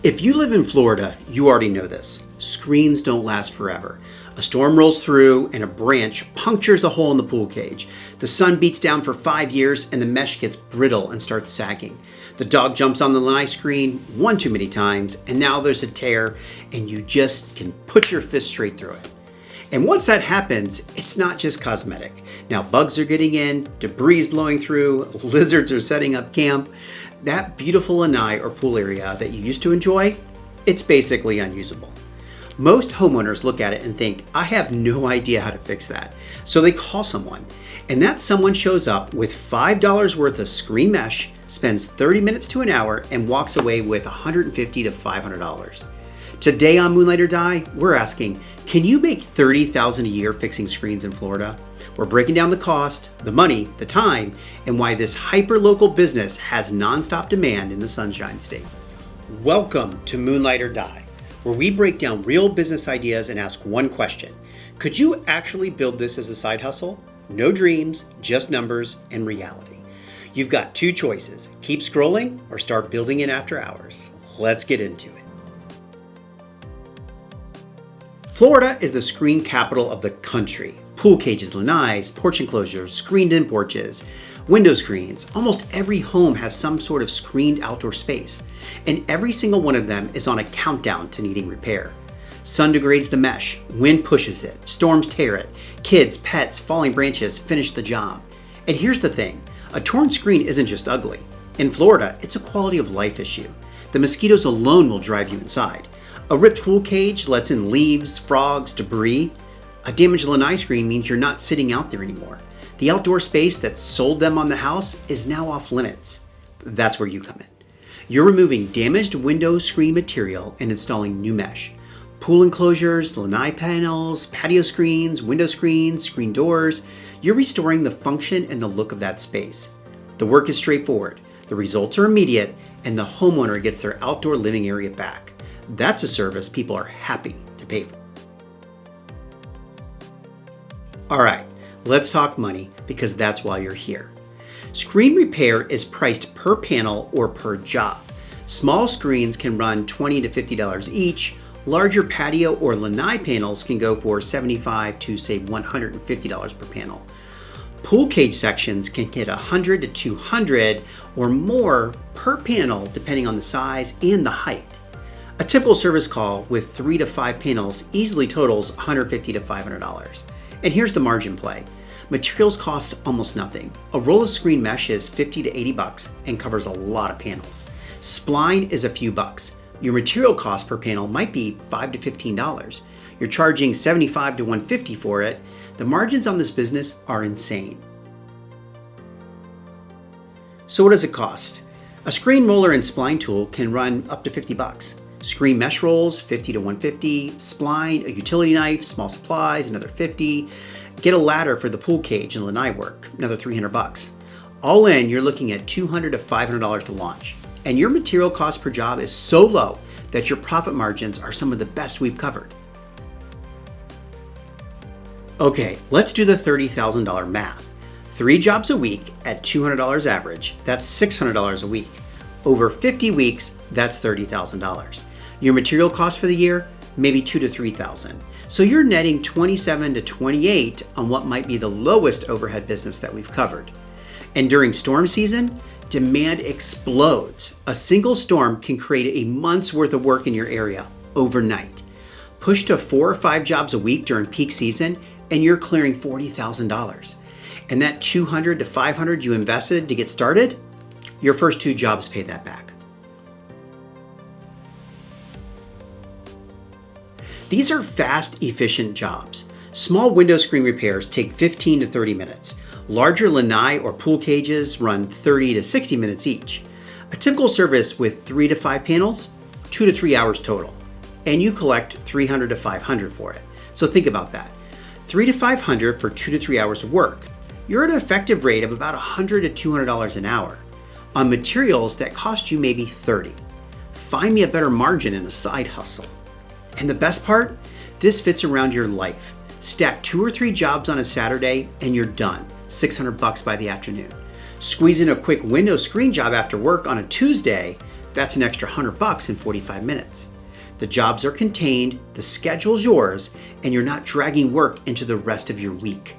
If you live in Florida, you already know this. Screens don't last forever. A storm rolls through and a branch punctures a hole in the pool cage. The sun beats down for 5 years and the mesh gets brittle and starts sagging. The dog jumps on the lanai screen one too many times and now there's a tear and you just can put your fist straight through it. And once that happens, it's not just cosmetic. Now bugs are getting in, debris is blowing through, lizards are setting up camp. That beautiful lanai or pool area that you used to enjoy, it's basically unusable. Most homeowners look at it and think, I have no idea how to fix that. So they call someone, and that someone shows up with $5 worth of screen mesh, spends 30 minutes to an hour, and walks away with $150 to $500. Today on Moonlight or Die, we're asking, can you make $30,000 a year fixing screens in Florida? We're breaking down the cost, the money, the time, and why this hyper-local business has nonstop demand in the Sunshine State. Welcome to Moonlight or Die, where we break down real business ideas and ask one question. Could you actually build this as a side hustle? No dreams, just numbers and reality. You've got two choices, keep scrolling or start building it after hours. Let's get into it. Florida is the screen capital of the country. Pool cages, lanais, porch enclosures, screened-in porches, window screens. Almost every home has some sort of screened outdoor space, and every single one of them is on a countdown to needing repair. Sun degrades the mesh, wind pushes it, storms tear it, kids, pets, falling branches finish the job. And here's the thing, a torn screen isn't just ugly. In Florida, it's a quality of life issue. The mosquitoes alone will drive you inside. A ripped pool cage lets in leaves, frogs, debris. A damaged lanai screen means you're not sitting out there anymore. The outdoor space that sold them on the house is now off limits. That's where you come in. You're removing damaged window screen material and installing new mesh. Pool enclosures, lanai panels, patio screens, window screens, screen doors. You're restoring the function and the look of that space. The work is straightforward. The results are immediate and the homeowner gets their outdoor living area back. That's a service people are happy to pay for. All right, let's talk money because that's why you're here. Screen repair is priced per panel or per job. Small screens can run $20 to $50 each. Larger patio or lanai panels can go for $75 to say $150 per panel. Pool cage sections can get $100 to $200 or more per panel depending on the size and the height. A typical service call with 3 to 5 panels easily totals $150 to $500. And here's the margin play. Materials cost almost nothing. A roll of screen mesh is $50 to $80 and covers a lot of panels. Spline is a few bucks. Your material cost per panel might be $5 to $15. You're charging $75 to $150 for it. The margins on this business are insane. So what does it cost? A screen roller and spline tool can run up to $50. Screen mesh rolls, $50 to $150, spline, a utility knife, small supplies, another $50. Get a ladder for the pool cage and lanai work, another $300. All in, you're looking at $200 to $500 to launch. And your material cost per job is so low that your profit margins are some of the best we've covered. Okay, let's do the $30,000 math. 3 jobs a week at $200 average, that's $600 a week. Over 50 weeks, that's $30,000. Your material cost for the year, maybe $2,000 to $3,000. So you're netting $27,000 to $28,000 on what might be the lowest overhead business that we've covered. And during storm season, demand explodes. A single storm can create a month's worth of work in your area overnight. Push to 4 or 5 jobs a week during peak season, and you're clearing $40,000. And that $200 to $500 you invested to get started, your first 2 jobs pay that back. These are fast, efficient jobs. Small window screen repairs take 15 to 30 minutes. Larger lanai or pool cages run 30 to 60 minutes each. A typical service with 3 to 5 panels, 2 to 3 hours total. And you collect $300 to $500 for it. So think about that. $300 to $500 for 2 to 3 hours of work. You're at an effective rate of about $100 to $200 an hour on materials that cost you maybe $30. Find me a better margin in a side hustle. And the best part, this fits around your life. Stack 2 or 3 jobs on a Saturday and you're done. $600 by the afternoon. Squeeze in a quick window screen job after work on a Tuesday, That's an extra $100 in 45 minutes. The jobs are contained, the schedule's yours, and you're not dragging work into the rest of your week.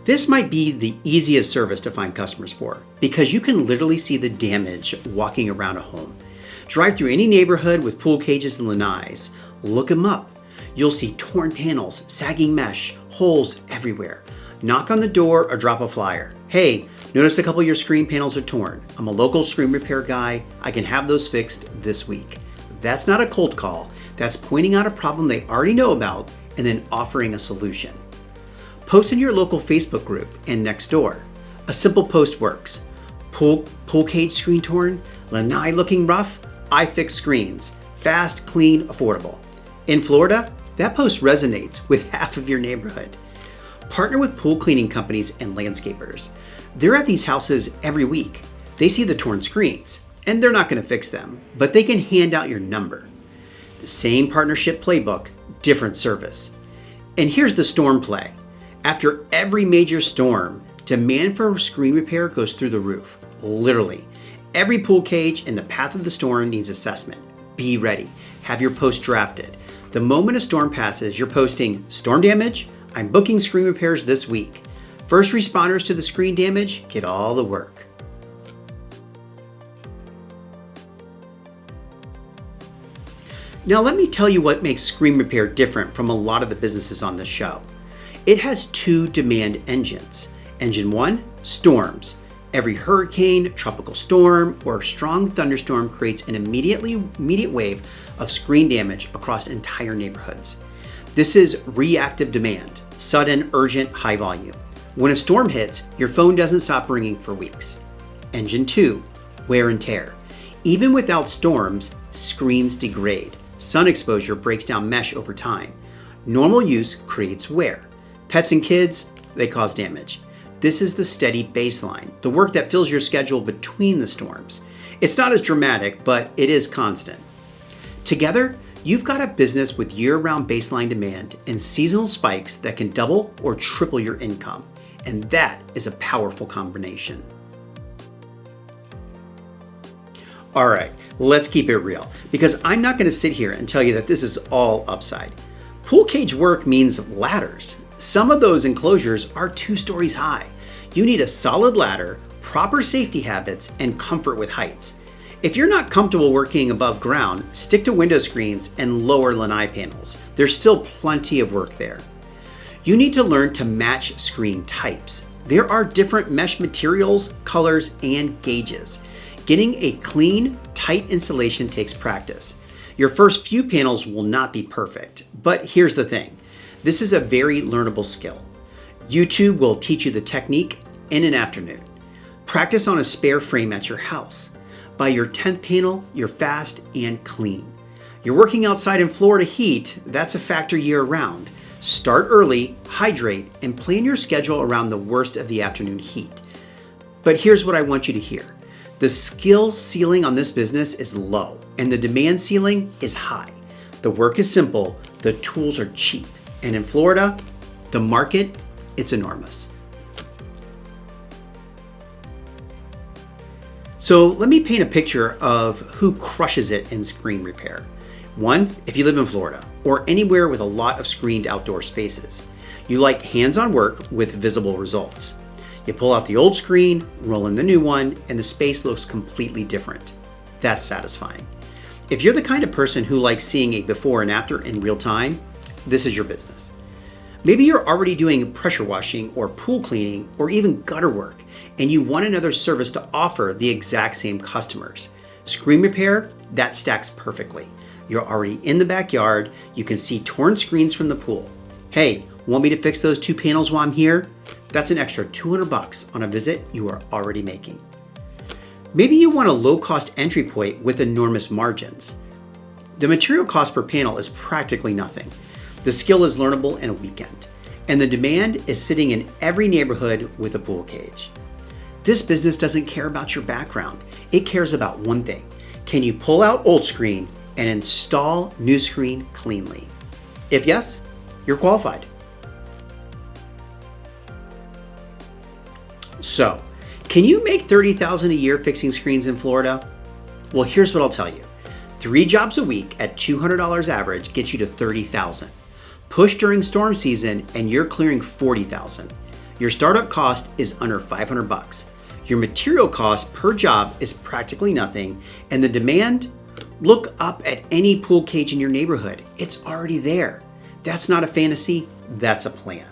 This might be the easiest service to find customers for because you can literally see the damage walking around a home. Drive through any neighborhood with pool cages and lanais. Look them up. You'll see torn panels, sagging mesh, holes everywhere. Knock on the door or drop a flyer. Hey, notice a couple of your screen panels are torn. I'm a local screen repair guy. I can have those fixed this week. That's not a cold call. That's pointing out a problem they already know about and then offering a solution. Post in your local Facebook group and next door. A simple post works. Pool cage screen torn, lanai looking rough, I fix screens. Fast, clean, affordable. In Florida, that post resonates with half of your neighborhood. Partner with pool cleaning companies and landscapers. They're at these houses every week. They see the torn screens, and they're not going to fix them, but they can hand out your number. The same partnership playbook, different service. And here's the storm play. After every major storm, demand for screen repair goes through the roof. Literally. Every pool cage in the path of the storm needs assessment. Be ready. Have your post drafted. The moment a storm passes, you're posting storm damage. I'm booking screen repairs this week. First responders to the screen damage get all the work. Now let me tell you what makes screen repair different from a lot of the businesses on this show. It has two demand engines. Engine 1, storms. Every hurricane, tropical storm, or strong thunderstorm creates an immediate wave of screen damage across entire neighborhoods. This is reactive demand, sudden, urgent, high volume. When a storm hits, your phone doesn't stop ringing for weeks. Engine 2, wear and tear. Even without storms, screens degrade. Sun exposure breaks down mesh over time. Normal use creates wear. Pets and kids, they cause damage. This is the steady baseline, the work that fills your schedule between the storms. It's not as dramatic, but it is constant. Together, you've got a business with year-round baseline demand and seasonal spikes that can double or triple your income. And that is a powerful combination. All right, let's keep it real, because I'm not going to sit here and tell you that this is all upside. Pool cage work means ladders. Some of those enclosures are 2 stories high. You need a solid ladder, proper safety habits, and comfort with heights. If you're not comfortable working above ground, stick to window screens and lower lanai panels. There's still plenty of work there. You need to learn to match screen types. There are different mesh materials, colors, and gauges. Getting a clean, tight installation takes practice. Your first few panels will not be perfect, but here's the thing. This is a very learnable skill. YouTube will teach you the technique in an afternoon. Practice on a spare frame at your house. By your 10th panel, you're fast and clean. You're working outside in Florida heat, that's a factor year round. Start early, hydrate, and plan your schedule around the worst of the afternoon heat. But here's what I want you to hear. The skill ceiling on this business is low, and the demand ceiling is high. The work is simple, the tools are cheap. And in Florida, the market, it's enormous. So let me paint a picture of who crushes it in screen repair. 1, if you live in Florida or anywhere with a lot of screened outdoor spaces. You like hands-on work with visible results. You pull out the old screen, roll in the new one, and the space looks completely different. That's satisfying. If you're the kind of person who likes seeing a before and after in real time, this is your business. Maybe you're already doing pressure washing or pool cleaning or even gutter work, and you want another service to offer the exact same customers. Screen repair, that stacks perfectly. You're already in the backyard, you can see torn screens from the pool. Hey, want me to fix those 2 panels while I'm here? That's an extra $200 on a visit you are already making. Maybe you want a low-cost entry point with enormous margins. The material cost per panel is practically nothing. The skill is learnable in a weekend, and the demand is sitting in every neighborhood with a pool cage. This business doesn't care about your background. It cares about one thing. Can you pull out old screen and install new screen cleanly? If yes, you're qualified. So, Can you make $30,000 a year fixing screens in Florida? Well, here's what I'll tell you. 3 jobs a week at $200 average gets you to $30,000. Push during storm season and you're clearing $40,000. Your startup cost is under $500. Your material cost per job is practically nothing, and the demand? Look up at any pool cage in your neighborhood. It's already there. That's not a fantasy, that's a plan.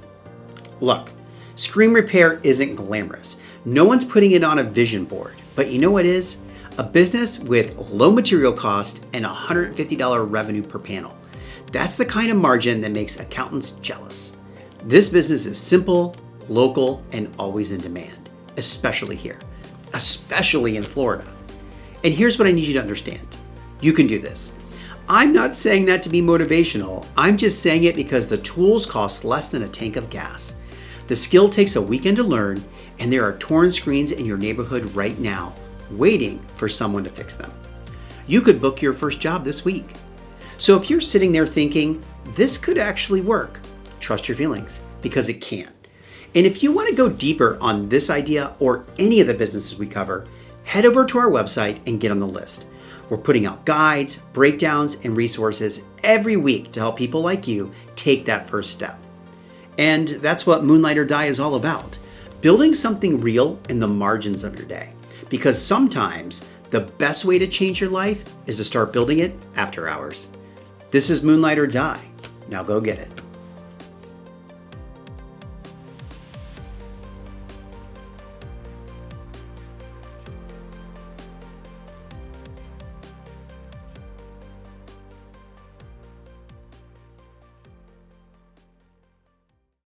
Look, screen repair isn't glamorous. No one's putting it on a vision board, but you know what is? A business with low material cost and $150 revenue per panel. That's the kind of margin that makes accountants jealous. This business is simple, local, and always in demand, especially here, especially in Florida. And here's what I need you to understand. You can do this. I'm not saying that to be motivational. I'm just saying it because the tools cost less than a tank of gas. The skill takes a weekend to learn, and there are torn screens in your neighborhood right now, waiting for someone to fix them. You could book your first job this week. So if you're sitting there thinking, this could actually work, trust your feelings, because it can. And if you want to go deeper on this idea or any of the businesses we cover, head over to our website and get on the list. We're putting out guides, breakdowns, and resources every week to help people like you take that first step. And that's what Moonlight or Die is all about. Building something real in the margins of your day. Because sometimes the best way to change your life is to start building it after hours. This is Moonlight or Die. Now go get it.